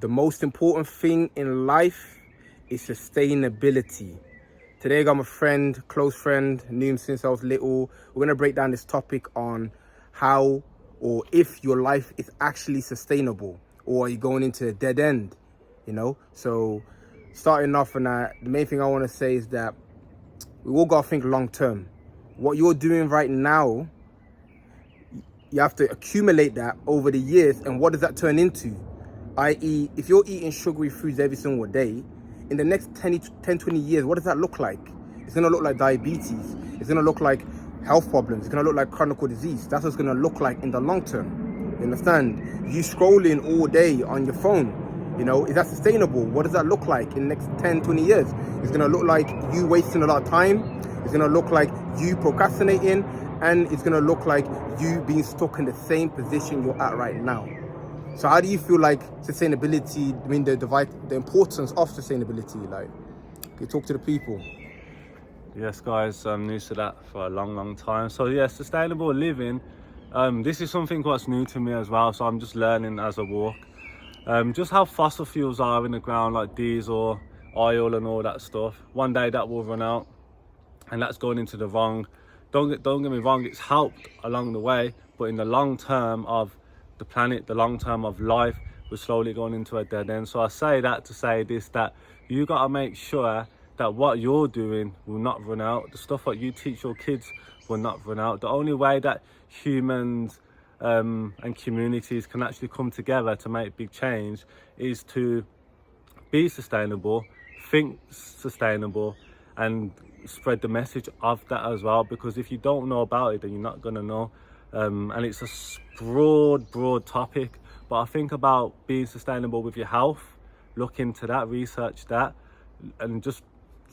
The most important thing in life is sustainability. Today I got my friend, close friend, knew him since I was little. We're going to break down this topic on how or if your life is actually sustainable, or are you going into a dead end, So starting off, and the main thing I want to say is that we all got to think long term. What you're doing right now, you have to accumulate that over the years, and what does that turn into? I.e., if you're eating sugary foods every single day, in the next 10, 20 years, what does that look like? It's going to look like diabetes. It's going to look like health problems. It's going to look like chronic disease. That's what it's going to look like in the long term. You understand? You scrolling all day on your phone, is that sustainable? What does that look like in the next 10, 20 years? It's going to look like you wasting a lot of time. It's going to look like you procrastinating. And it's going to look like you being stuck in the same position you're at right now. So how do you feel like sustainability, the importance of sustainability, like, can you talk to the people? Yes, guys, I'm new to that for a long time. So yeah, sustainable living, this is something what's new to me as well, so I'm just learning as I walk. Just how fossil fuels are in the ground, like diesel, oil and all that stuff. One day that will run out, and that's going into the wrong. Don't get me wrong, it's helped along the way, but in the long term of the planet, the long term of life, we're slowly going into a dead end. So I say that to say this, that you got to make sure that what you're doing will not run out. The stuff that you teach your kids will not run out. The only way that humans and communities can actually come together to make big change is to be sustainable, think sustainable, and spread the message of that as well. Because if you don't know about it, then you're not going to know. And it's a broad topic, but I think about being sustainable with your health. Look into that, research that, and just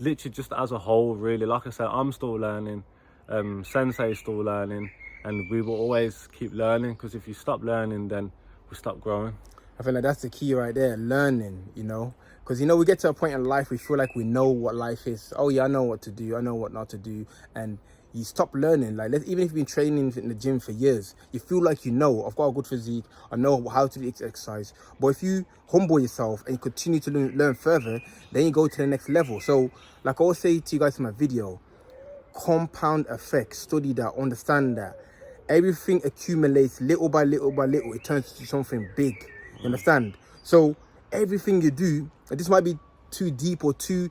literally just as a whole, really. Like I said, I'm still learning, Sensei is still learning, and we will always keep learning, because if you stop learning, then we stop growing. I feel like that's the key right there, learning, because we get to a point in life we feel like we know what life is. Oh yeah, I know what to do, I know what not to do, and you stop learning. Like, even if you've been training in the gym for years, you feel like I've got a good physique, I know how to do exercise. But if you humble yourself and you continue to learn further, then you go to the next level. So like I always say to you guys in my video, compound effect, study that, understand that everything accumulates little by little by little. It turns into something big. You understand? So everything you do, and this might be too deep or too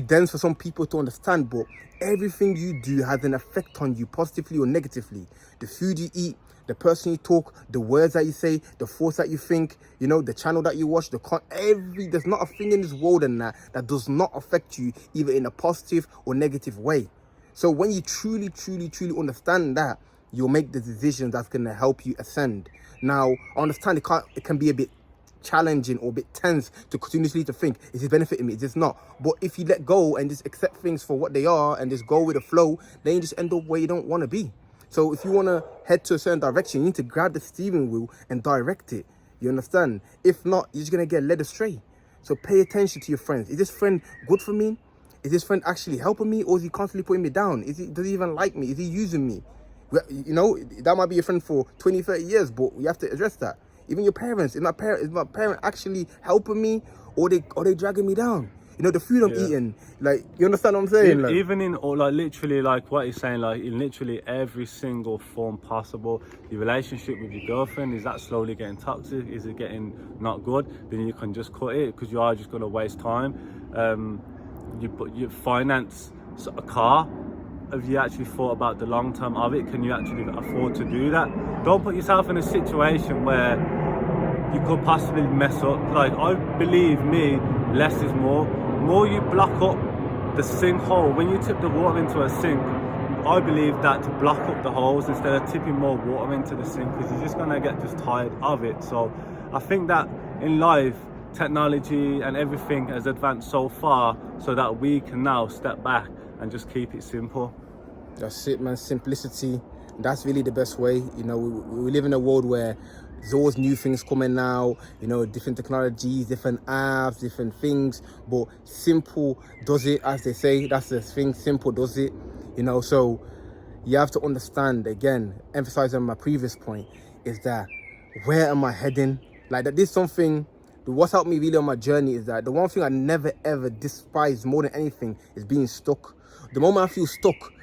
dense for some people to understand, but everything you do has an effect on you, positively or negatively. The food you eat, the person you talk, the words that you say, the thoughts that you think, the channel that you watch, there's not a thing in this world that does not affect you, either in a positive or negative way. So when you truly understand that, you'll make the decisions that's going to help you ascend. Now, I understand it can be a bit challenging or a bit tense to continuously to think, is this benefiting me, is this not? But if you let go and just accept things for what they are and just go with the flow, then you just end up where you don't want to be. So if you want to head to a certain direction, you need to grab the steering wheel and direct it. You understand? If not, you're just going to get led astray. So pay attention to your friends. Is this friend good for me? Is this friend actually helping me, or is he constantly putting me down? Does he even like me? Is he using me? That might be your friend for 20, 30 years, but you have to address that. Even your parents, is my parent actually helping me, or they dragging me down? The food I'm eating, like, you understand what I'm saying? Even in, or like literally, like what he's saying, like in literally every single form possible. Your relationship with your girlfriend, is that slowly getting toxic? Is it getting not good? Then you can just cut it, because you are just going to waste time. You finance a car. Have you actually thought about the long term of it? Can you actually afford to do that? Don't put yourself in a situation where you could possibly mess up. Like, I believe me, less is more. More you block up the sinkhole, when you tip the water into a sink, I believe that to block up the holes instead of tipping more water into the sink, because you're just gonna get just tired of it. So I think that in life, technology and everything has advanced so far so that we can now step back and just keep it simple. That's it, man. Simplicity. That's really the best way. We live in a world where there's always new things coming now, different technologies, different apps, different things. But simple does it, as they say. That's the thing. Simple does it. So you have to understand, again, emphasizing my previous point, is that where am I heading? Like, that is something what's helped me really on my journey is that the one thing I never ever despise more than anything is being stuck. The moment I feel stuck,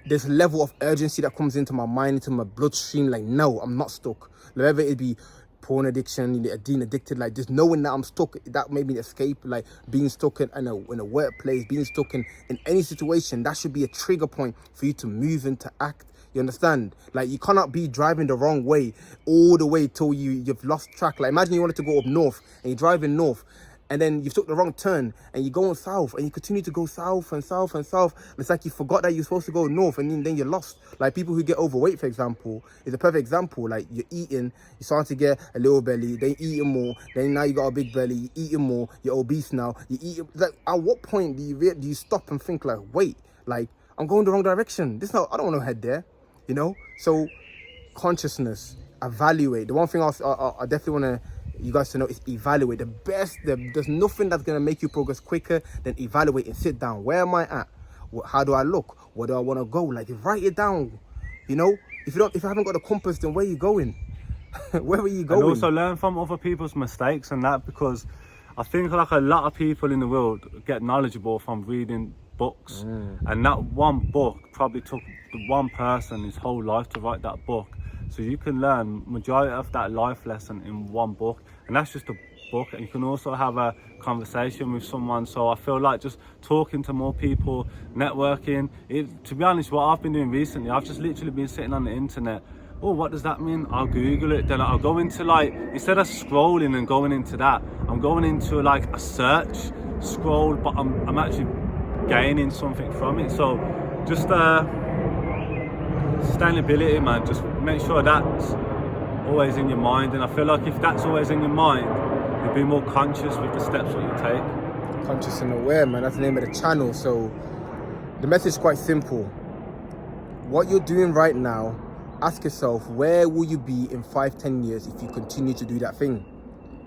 there's a level of urgency that comes into my mind, into my bloodstream. Like, no, I'm not stuck. Whether it be porn addiction, being addicted, like just knowing that I'm stuck, that made me escape. Like being stuck in a workplace, being stuck in any situation, that should be a trigger point for you to move and to act. You understand? Like, you cannot be driving the wrong way all the way till you've lost track. Like, imagine you wanted to go up north and you're driving north, and then you took the wrong turn and you're going south, and you continue to go south and south and south. It's like you forgot that you're supposed to go north, and then you're lost. Like people who get overweight, for example, is a perfect example. Like, you're eating, you're starting to get a little belly, then you're eating more, then now you got a big belly, you're eating more, you're obese now, you eat. Like, at what point do you stop and think like, wait, like, I'm going the wrong direction. I don't want to head there, you know? So consciousness, evaluate. The one thing I definitely want to you guys to know is evaluate. There's nothing that's going to make you progress quicker than evaluate and sit down. Where am I at? How do I look? Where do I want to go? Like, write it down. You know, if you haven't got a compass, then where are you going? Where are you going? And also learn from other people's mistakes and that, because I think like a lot of people in the world get knowledgeable from reading books, and that one book probably took the one person his whole life to write that book. So you can learn majority of that life lesson in one book, and that's just a book. And you can also have a conversation with someone. So I feel like just talking to more people, networking. To be honest, what I've been doing recently, I've just literally been sitting on the internet. Oh, what does that mean? I'll Google it. Then I'll go into, like, instead of scrolling and going into that, I'm going into like a search scroll, but I'm actually gaining something from it. So just sustainability, man, just make sure that's always in your mind. And I feel like if that's always in your mind, you'll be more conscious with the steps that you take. Conscious and aware, man, that's the name of the channel. So the message is quite simple. What you're doing right now, ask yourself, where will you be in 5-10 years if you continue to do that thing?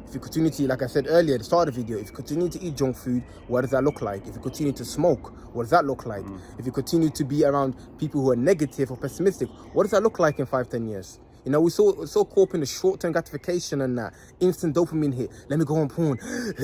If you continue to, like I said earlier at the start of the video, if you continue to eat junk food, what does that look like? If you continue to smoke, what does that look like? If you continue to be around people who are negative or pessimistic, what does that look like in 5-10 years? You know, we're so caught up in the short-term gratification and that instant dopamine hit. Let me go on porn,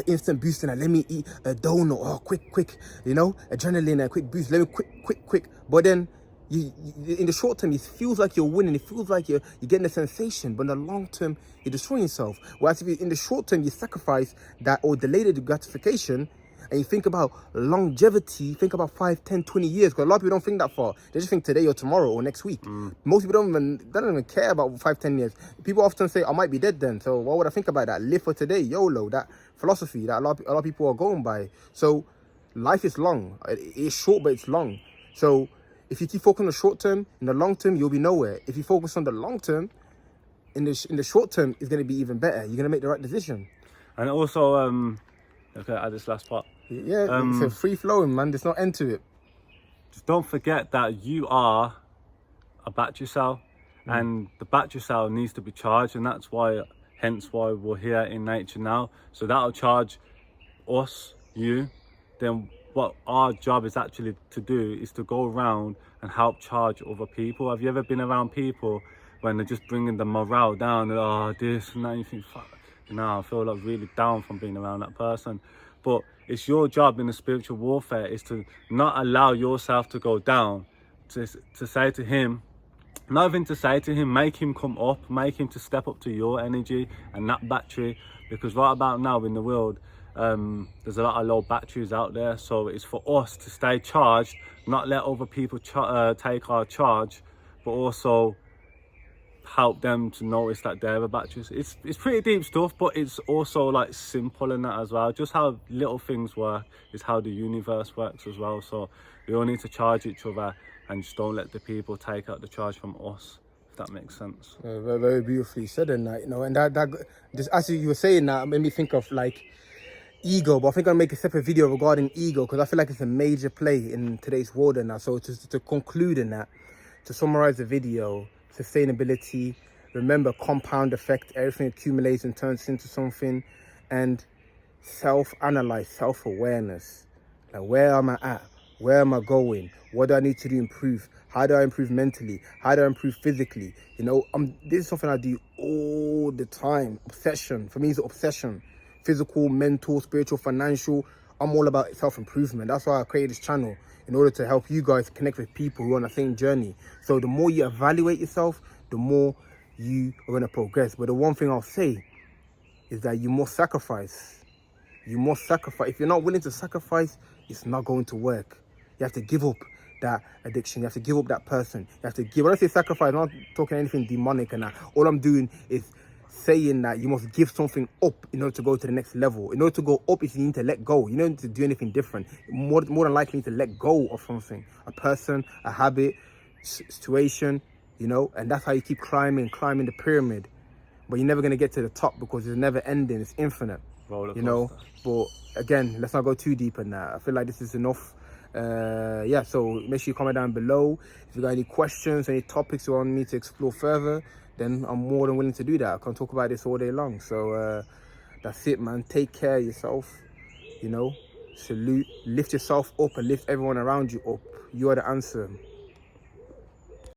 instant boost, and let me eat a donut. Oh, quick, you know, adrenaline, a quick boost. Let me quick. But then in the short term, it feels like you're winning. It feels like you're getting a sensation. But in the long term, you're destroying yourself. Whereas if in the short term, you sacrifice that or delay the gratification, and you think about longevity, think about 5, 10, 20 years. Because a lot of people don't think that far. They just think today or tomorrow or next week. Most people don't even care about 5, 10 years. People often say, I might be dead then. So why would I think about that? Live for today, YOLO, that philosophy that a lot of people are going by. So life is long. It's short, but it's long. So if you keep focusing on the short term, in the long term, you'll be nowhere. If you focus on the long term, in the short term, it's going to be even better. You're going to make the right decision. And also, okay, add this last part. Yeah, it's a free flowing, man. There's no end to it. Just don't forget that you are a battery cell, and the battery cell needs to be charged, and that's hence why we're here in nature now. So that'll charge us, you. Then what our job is actually to do is to go around and help charge other people. Have you ever been around people when they're just bringing the morale down? Oh, this and that, and you think, fuck, you know, I feel like really down from being around that person. But it's your job in the spiritual warfare is to not allow yourself to go down, to say to him, nothing to say to him, make him come up, make him to step up to your energy and that battery. Because right about now in the world, there's a lot of low batteries out there. So it's for us to stay charged, not let other people take our charge, but also help them to notice that they're batteries. It's pretty deep stuff, but it's also like simple in that as well. Just how little things work is how the universe works as well. So we all need to charge each other and just don't let the people take out the charge from us, if that makes sense. Very, very beautifully said in that, you know, and that just as you were saying that, made me think of like ego. But I think I'll make a separate video regarding ego, because I feel like it's a major play in today's world and that. So just to conclude in that, to summarize the video, sustainability, remember compound effect, everything accumulates and turns into something, and self-analyze, self-awareness. Like, where am I at? Where am I going? What do I need to do to improve? How do I improve mentally? How do I improve physically? You know, this is something I do all the time. Obsession. For me, it's an obsession physical, mental, spiritual, financial. I'm all about self-improvement. That's why I created this channel, in order to help you guys connect with people who are on the same journey. So the more you evaluate yourself, the more you are going to progress. But the one thing I'll say is that you must sacrifice. You must sacrifice. If you're not willing to sacrifice, it's not going to work. You have to give up that addiction. You have to give up that person. You have to give. When I say sacrifice, I'm not talking anything demonic and that. All I'm doing is saying that you must give something up in order to go to the next level. In order to go up, you need to let go. You don't need to do anything different. More than likely, you need to let go of something, a person, a habit, situation, you know, and that's how you keep climbing the pyramid. But you're never going to get to the top because it's never ending. It's infinite, you know. But again, let's not go too deep in that. I feel like this is enough. Yeah, so make sure you comment down below if you got any questions, any topics you want me to explore further. Then I'm more than willing to do that. I can talk about this all day long. So that's it, man. Take care of yourself, you know. Salute, lift yourself up and lift everyone around you up. You are the answer.